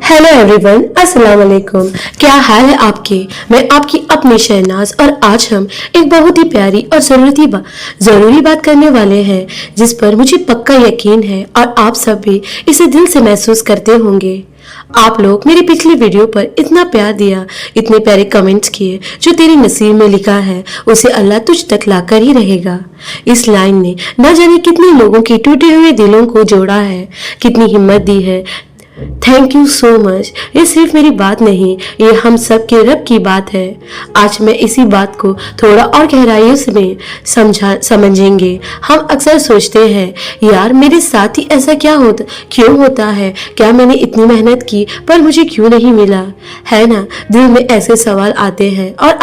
Hello everyone, अस्सलाम वालेकुम। क्या हाल है आपके? मैं आपकी अपनी शहनाज और आज हम एक बहुत ही प्यारी और ज़रूरी बात करने वाले हैं जिस पर मुझे पक्का यकीन है और आप सब भी इसे दिल से महसूस करते होंगे। आप लोग मेरी पिछली वीडियो पर इतना प्यार दिया, इतने प्यारे कमेंट्स किए। जो तेरे नसीब में लिखा है उसे अल्लाह तुझ तक लाकर ही रहेगा। इस लाइन ने न जाने कितने लोगों के टूटे हुए दिलों को जोड़ा है, कितनी हिम्मत दी है। Thank you so much. ये सिर्फ मेरी बात नहीं, ये हम सब के रब की बात है। आज मैं इसी बात को थोड़ा और गहराइयों से समझेंगे। हम अक्सर सोचते हैं, यार मेरे साथ ही ऐसा क्यों होता है? क्या मैंने इतनी मेहनत की पर मुझे क्यों नहीं मिला? है ना, दिल में ऐसे सवाल आते हैं और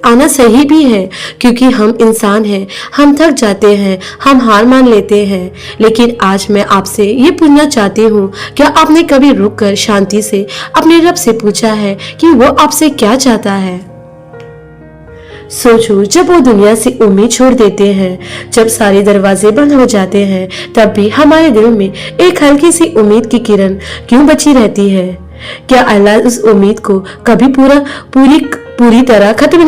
आना सही भी है, क्योंकि हम इंसान हैं, हम थक जाते हैं, हम हार मान लेते हैं। लेकिन आज मैं आपसे ये पूछना चाहती हूँ, क्या आपने कभी रुक कर शांति से अपने रब से पूछा है कि वो आपसे क्या चाहता है? सोचो, जब वो दुनिया से उम्मीद छोड़ देते हैं, जब सारे दरवाजे बंद हो जाते हैं, तब भी हमारे दिल में एक हल्की सी उम्मीद की किरण क्यों बची रहती है? क्या अल्लाह उस उम्मीद को कभी पूरी तरह खत्म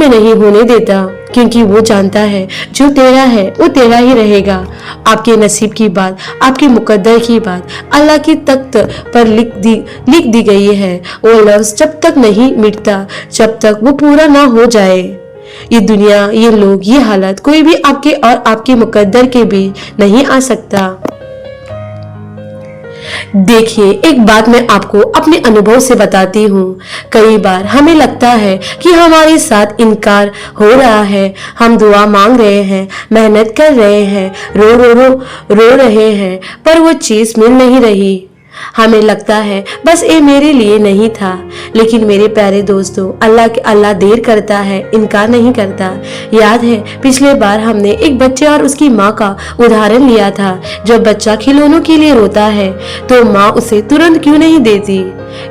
नहीं होने देता? क्योंकि वो जानता है जो तेरा है वो तेरा ही रहेगा। आपके नसीब की बात, आपके मुकद्दर की बात अल्लाह की तख्त पर लिख दी गई है। वो लफ्ज जब तक नहीं मिटता, जब तक वो पूरा ना हो जाए। ये दुनिया, ये लोग, ये हालत, कोई भी आपके और आपके मुकद्दर के बीच नहीं आ सकता। देखिए, एक बात मैं आपको अपने अनुभव से बताती हूँ। कई बार हमें लगता है कि हमारे साथ इनकार हो रहा है। हम दुआ मांग रहे हैं, मेहनत कर रहे हैं, रो रहे हैं, पर वो चीज मिल नहीं रही। हमें लगता है बस ये मेरे लिए नहीं था। लेकिन मेरे प्यारे दोस्तों, अल्लाह देर करता है, इनकार नहीं करता। याद है पिछले बार हमने एक बच्चे और उसकी माँ का उदाहरण लिया था। जब बच्चा खिलौनों के लिए रोता है तो माँ उसे तुरंत क्यों नहीं देती?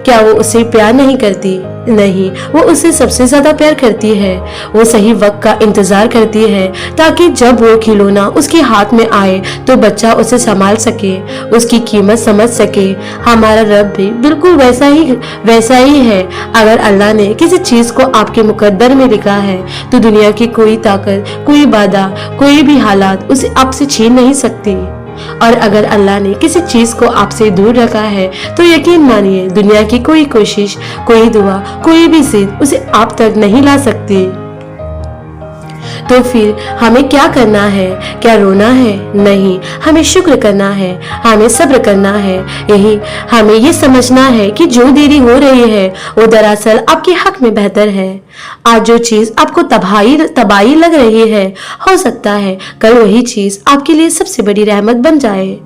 क्या वो उसे प्यार नहीं करती? नहीं, वो उससे सबसे ज्यादा प्यार करती है। वो सही वक्त का इंतजार करती है ताकि जब वो खिलौना उसके हाथ में आए तो बच्चा उसे संभाल सके, उसकी कीमत समझ सके। हमारा रब भी बिल्कुल वैसा ही है। अगर अल्लाह ने किसी चीज को आपके मुकद्दर में लिखा है तो दुनिया की कोई ताकत, कोई बाधा, कोई भी हालात उसे आपसे छीन नहीं सकती। और अगर अल्लाह ने किसी चीज को आपसे दूर रखा है तो यकीन मानिए, दुनिया की कोई कोशिश, कोई दुआ, कोई भी जिद उसे आप तक नहीं ला सकती। तो फिर हमें क्या करना है? क्या रोना है? नहीं, हमें शुक्र करना है, हमें सब्र करना है। हमें ये समझना है कि जो देरी हो रही है वो दरअसल आपके हक में बेहतर है। आज जो चीज आपको तबाही लग रही है, हो सकता है कल वही चीज आपके लिए सबसे बड़ी रहमत बन जाए।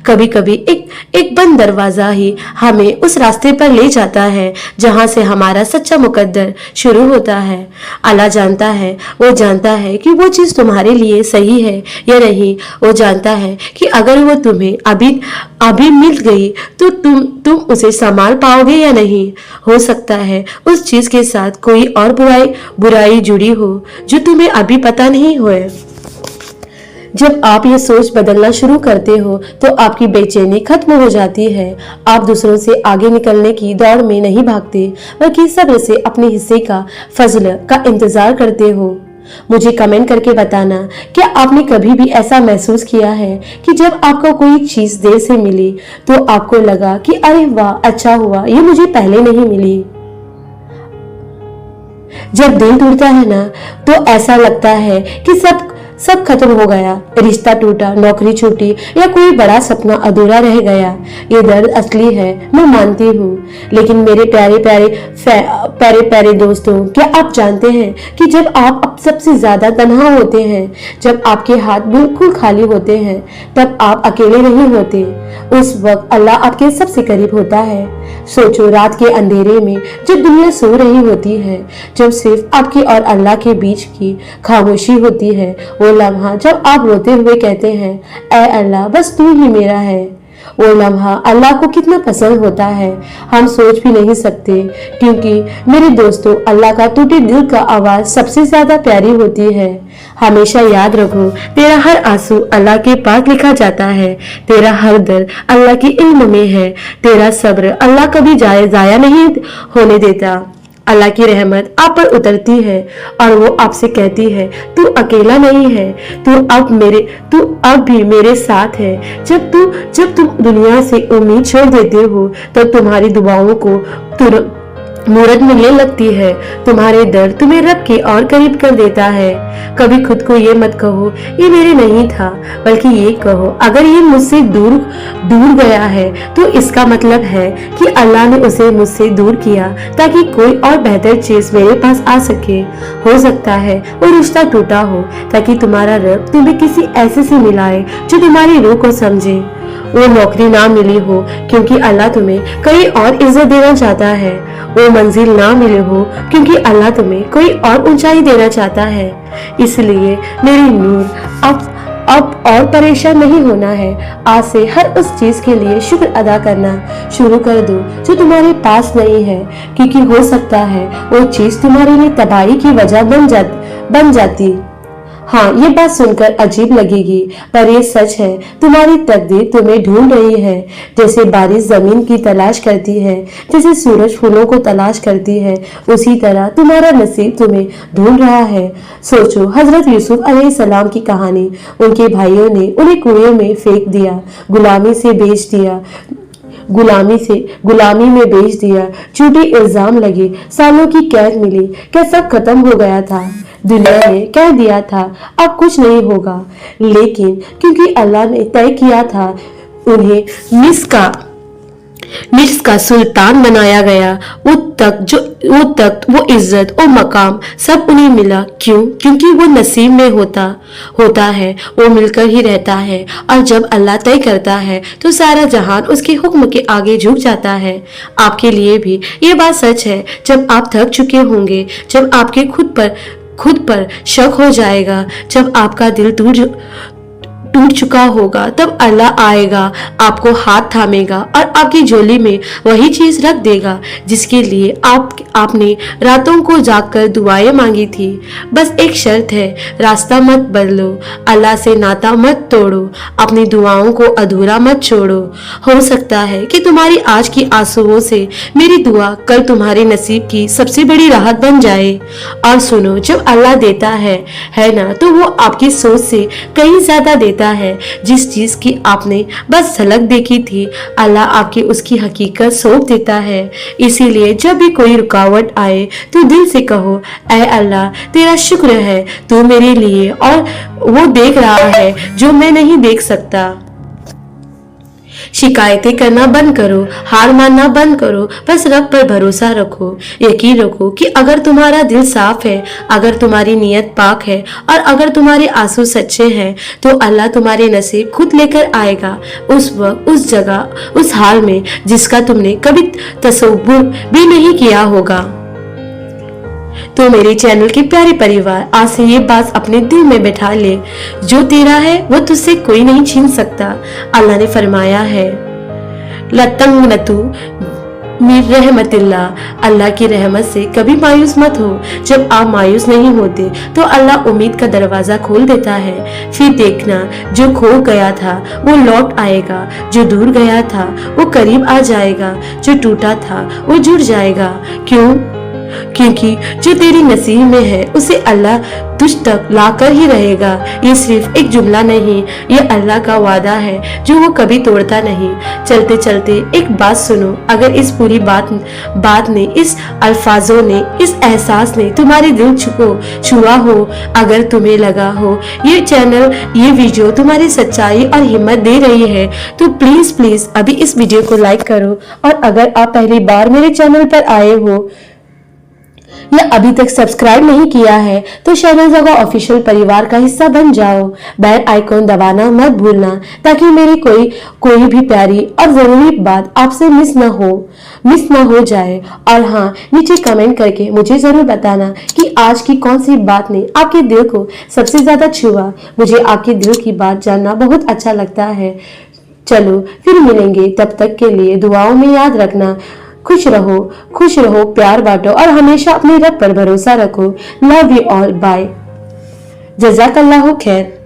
कभी कभी एक बंद दरवाजा ही हमें उस रास्ते पर ले जाता है जहां से हमारा सच्चा मुकद्दर शुरू होता है। अल्लाह जानता है, वो जानता है कि वो चीज तुम्हारे लिए सही है या नहीं। वो जानता है कि अगर वो तुम्हें अभी मिल गई तो तुम उसे संभाल पाओगे या नहीं। हो सकता है उस चीज के साथ कोई और बुराई जुड़ी हो जो तुम्हें अभी पता नहीं होए। जब आप ये सोच बदलना शुरू करते हो तो आपकी बेचैनी खत्म हो जाती है। आप दूसरों से आगे निकलने की दौड़ में नहीं भागते, बल्कि सब्र से अपने हिस्से का फजल का इंतजार करते हो। मुझे कमेंट करके बताना, क्या आपने कभी भी ऐसा महसूस किया है कि जब आपको कोई चीज देर से मिली तो आपको लगा कि अरे वाह, अच्छा हुआ ये मुझे पहले नहीं मिली। जब दिल टूटता है ना तो ऐसा लगता है कि सब खत्म हो गया, रिश्ता टूटा, नौकरी छूटी या कोई बड़ा सपना अधूरा रह गया। ये दर्द असली है, मैं मानती हूँ। लेकिन मेरे प्यारे दोस्तों, क्या आप जानते हैं कि जब आप सबसे ज्यादा तन्हा होते हैं, जब आपके हाथ बिल्कुल खाली होते हैं, तब आप अकेले नहीं होते। उस वक्त अल्लाह आपके सबसे करीब होता है। सोचो, रात के अंधेरे में जब दुनिया सो रही होती है, जब सिर्फ आपके और अल्लाह के बीच की खामोशी होती है, वो लम्हा जब आप रोते हुए कहते हैं, ऐ अल्लाह बस तू ही मेरा है। वो लम्हा अल्लाह को कितना पसंद होता है हम सोच भी नहीं सकते, क्योंकि मेरे दोस्तों अल्लाह का टूटे दिल का आवाज सबसे ज्यादा प्यारी होती है। हमेशा याद रखो, तेरा हर आंसू अल्लाह के पास लिखा जाता है, तेरा हर दर्द अल्लाह के इल्म में है, तेरा सब्र अल्लाह कभी जाया नहीं होने देता। अल्लाह की रहमत आप पर उतरती है और वो आपसे कहती है तू अकेला नहीं है, तू अब भी मेरे साथ है। जब तुम दुनिया से उम्मीद छोड़ देते हो तो तुम्हारी दुआओं को मूरत मिलने लगती है, तुम्हारे दर्द तुम्हें रब के और करीब कर देता है। कभी खुद को ये मत कहो ये मेरे नहीं था, बल्कि ये कहो अगर ये मुझसे दूर गया है तो इसका मतलब है कि अल्लाह ने उसे मुझसे दूर किया ताकि कोई और बेहतर चीज मेरे पास आ सके। हो सकता है वो रिश्ता टूटा हो ताकि तुम्हारा रब तुम्हें किसी ऐसे से मिलाए जो तुम्हारी रूह को समझे। वो नौकरी ना मिली हो क्योंकि अल्लाह तुम्हें कहीं और इज्जत देना चाहता है, वो मंजिल ना मिले हो क्योंकि अल्लाह तुम्हें कोई और ऊंचाई देना चाहता है। इसलिए मेरी नूर अब और परेशान नहीं होना है। आज से हर उस चीज के लिए शुक्र अदा करना शुरू कर दो जो तुम्हारे पास नहीं है, क्योंकि हो सकता है वो चीज तुम्हारे लिए तबाही की वजह बन जाती। हाँ, ये बात सुनकर अजीब लगेगी पर ये सच है। तुम्हारी तकदीर तुम्हें ढूंढ रही है, जैसे बारिश जमीन की तलाश करती है, जैसे सूरज फूलों को तलाश करती है, उसी तरह तुम्हारा नसीब तुम्हें ढूंढ रहा है। सोचो हजरत यूसुफ अलैहिस्सलाम की कहानी। उनके भाइयों ने उन्हें कुएं में फेंक दिया, गुलामी में बेच दिया, झूठे इल्जाम लगे, सालों की कैद मिली। क्या सब खत्म हो गया था? दुनिया ने कह दिया था अब कुछ नहीं होगा, लेकिन क्योंकि अल्लाह ने तय किया था उन्हें मिस्र का सुल्तान बनाया गया, वो इज्जत और मकाम सब उन्हें मिला। क्यों? क्योंकि वो नसीब में होता है, वो मिलकर ही रहता है। और जब अल्लाह तय करता है तो सारा जहान उसके हुक्म के आगे झुक जाता है। आपके लिए भी ये बात सच है। जब आप थक चुके होंगे, जब आपके खुद पर शक हो जाएगा, जब आपका दिल टूट चुका होगा, तब अल्लाह आएगा, आपको हाथ थामेगा और आपकी झोली में वही चीज रख देगा जिसके लिए आपने रातों को जागकर दुआएं मांगी थी। बस एक शर्त है, रास्ता मत बदलो, अल्लाह से नाता मत तोड़ो, अपनी दुआओं को अधूरा मत छोड़ो। हो सकता है कि तुम्हारी आज की आंसुओं से मेरी दुआ कल तुम्हारे नसीब की सबसे बड़ी राहत बन जाए। और सुनो, जब अल्लाह देता है ना, तो वो आपकी सोच से कहीं ज्यादा देता है। जिस चीज की आपने बस झलक देखी थी, अल्लाह आपकी उसकी हकीकत सौंप देता है। इसीलिए जब भी कोई रुकावट आए तो दिल से कहो, ऐ अल्लाह तेरा शुक्र है, तू मेरे लिए और वो देख रहा है जो मैं नहीं देख सकता। शिकायतें करना बंद करो, हार मानना बंद करो, बस रब पर भरोसा रखो। यकीन रखो कि अगर तुम्हारा दिल साफ है, अगर तुम्हारी नीयत पाक है और अगर तुम्हारे आंसू सच्चे हैं, तो अल्लाह तुम्हारे नसीब खुद लेकर आएगा उस वक्त, उस जगह, उस हाल में जिसका तुमने कभी तसव्वुर भी नहीं किया होगा। तो मेरे चैनल के प्यारे परिवार, आज से ये बात अपने दिल में बैठा ले, जो तेरा है वो तुझसे कोई नहीं छीन सकता। अल्लाह ने फरमाया है, लतंगनतु मिन रहमतिल्लाह, अल्लाह की रहमत से कभी मायूस मत हो। जब आप मायूस नहीं होते तो अल्लाह उम्मीद का दरवाजा खोल देता है। फिर देखना, जो खो गया था वो लौट आएगा, जो दूर गया था वो करीब आ जाएगा, जो टूटा था वो जुड़ जाएगा। क्यों? क्योंकि जो तेरी नसीब में है उसे अल्लाह तुझ तक लाकर ही रहेगा। ये सिर्फ एक जुमला नहीं, ये अल्लाह का वादा है जो वो कभी तोड़ता नहीं। चलते चलते एक बात सुनो, अगर इस पूरी बात ने, इस अल्फाजों ने, इस एहसास ने तुम्हारे दिल छुआ हो, अगर तुम्हें लगा हो ये चैनल, ये वीडियो तुम्हारी सच्चाई और हिम्मत दे रही है, तो प्लीज अभी इस वीडियो को लाइक करो। और अगर आप पहली बार मेरे चैनल पर आए हो या अभी तक सब्सक्राइब नहीं किया है तो शहनाज जागो ऑफिशियल परिवार का हिस्सा बन जाओ। बेल आइकॉन दबाना मत भूलना ताकि मेरी कोई भी प्यारी और जरूरी बात आपसे मिस ना हो जाए। और हाँ, नीचे कमेंट करके मुझे जरूर बताना कि आज की कौन सी बात ने आपके दिल को सबसे ज्यादा छुआ। मुझे आपके दिल की बात जानना बहुत अच्छा लगता है। चलो फिर मिलेंगे, तब तक के लिए दुआओं में याद रखना, खुश रहो, प्यार बांटो और हमेशा अपने रब पर भरोसा रखो। लव यू ऑल, बाय, जज़ाकल्लाहु खैर।